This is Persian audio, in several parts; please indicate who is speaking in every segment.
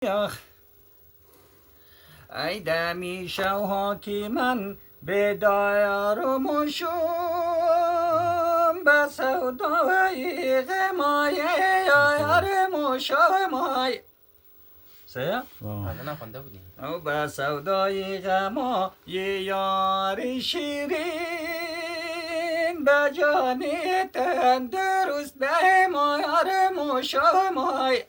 Speaker 1: ای دمی شوها که من به دایارم و شوم به سودای غمای یارم و شومای سه؟
Speaker 2: نه خونده بودی
Speaker 1: او به سودای غمای یار شیرین به جان تندرست به ما یارم و شومای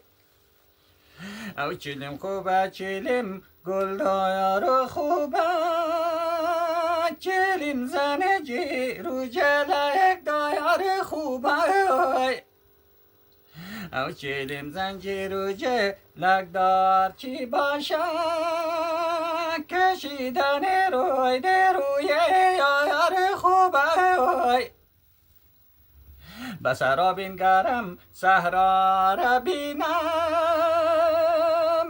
Speaker 1: او چلم خوبه چلم گل دایار خوبه چلم زن جیرو جلک دایار خوبه او چلم زن جیرو جلک دار چی باشه کشیدن روی روی یار خوبه بسرابین گرم صحرا را بینم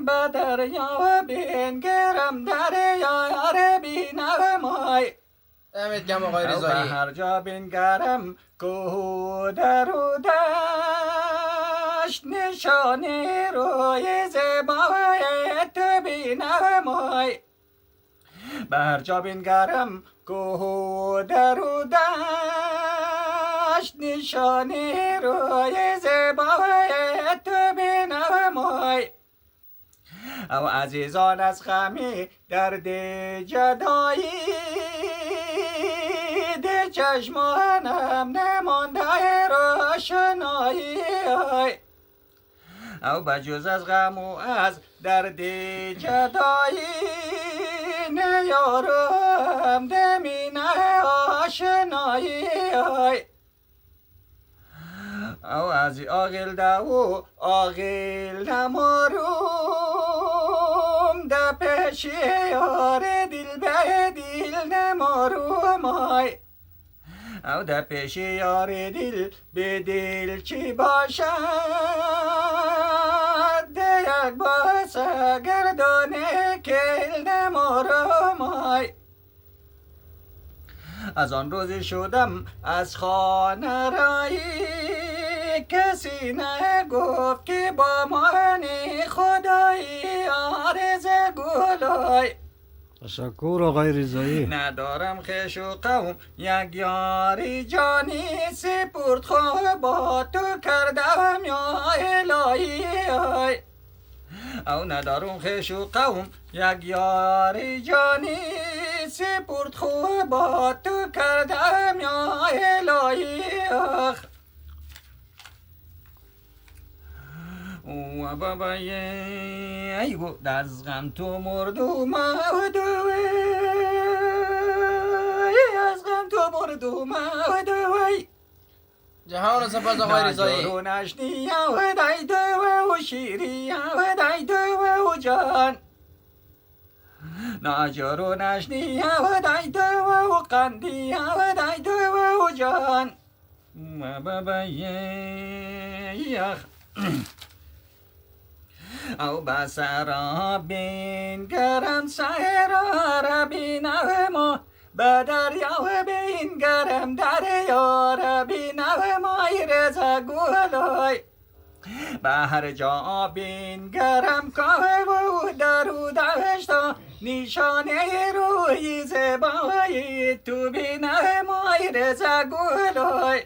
Speaker 1: به دریا بینگرم دریا را بینم ای
Speaker 2: دمت گم آقای
Speaker 1: به
Speaker 2: رضایی.
Speaker 1: هر جا بینگرم کوه در و دشت نشانی روی زیبایت بینم ای به هر جا بینگرم کوه در و دشت نشانی روی زیبایت بینم ای او عزیزان از غمی درد جدایی در چشمانم نمانده روشنایی او بجز از غم و از درد جدایی نیارم دمینه آشنایی او از آغل دو آغل نماروم ده پیش یار دل به دل نماروم او ده پیش یار دل به دل چی باشد ده یک باس گردانه کل نماروم از آن روزی شدم از خانه رایی کسی نگفت که با مانی خدایی آرز گلای
Speaker 3: تشکر آقای رضایی.
Speaker 1: ندارم خیش و قوم یک یاری جانی سپرد خواه با تو کردم یا الهی او ندارم خیش و قوم یک یاری جانی سپرد خواه با تو کردم یا الهی و بابای ای بود از غم تو مردم از غم تو مردم
Speaker 2: جهان سپاس آقای رضایی.
Speaker 1: نجارو نشنی و دای دو و شیری و دای دو و جان نجارو نشنی و دای دو و قندی و دای دو و جان و بابای او بسرا بین گرم سهرا را بینم به دریا بین گرم دریا را بینم ای رضا گلای به هر جا بین گرم کاه و در و دشتا نشانه روی زیبایی تو بینم ای رضا گلای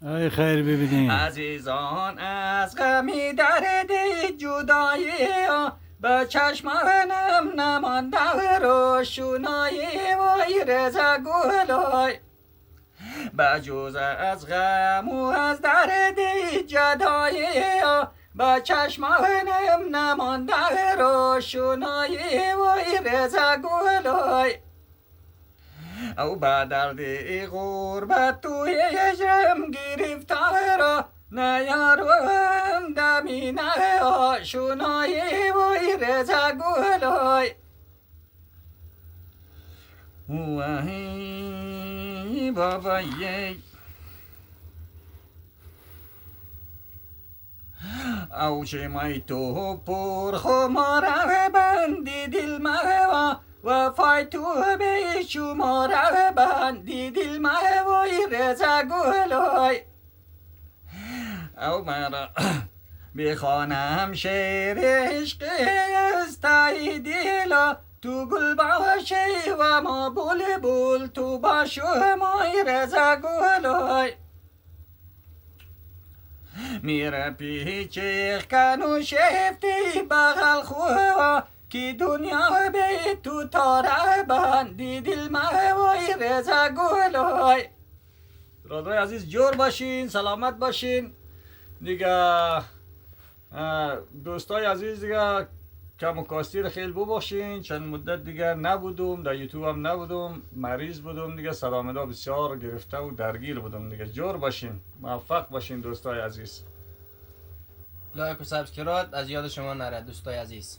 Speaker 3: ای خیر ببینیم.
Speaker 1: عزیزان از غمی درد جدایی به چشمانم نمانده روشنایی وای رضا گلای به جز از غم و از درد جدایی به چشمانم نمانده روشنایی وای رضا گلای او با درد غربت توی هجرم گرفتار نیارم دمینه آشنایی وای رضا گلای وای بابای او چمای تو پر خماره بندی دل مهوا وفای تو به شماره بندی دل مهوای رضا گلای او مرا بخوانم شعر عشق دیلا تو گل باشی و ما بول تو باشو مای رزا گلای میره پیچیخ کنو شفتی بغل خواه کی دنیا به تو تاره بندی دل موای رزا گلای برادرای عزیز جور باشین سلامت باشین دیگه دوستای عزیز دیگه کم و کاستی رو خیلی ببخشین چند مدت دیگه نبودم در یوتیوب هم نبودم مریض بودم دیگه صدامدا بسیار گرفته و درگیر بودم دیگه جور باشین موفق باشین دوستای عزیز
Speaker 2: لایک و سابسکرایب از یاد شما نره دوستای عزیز.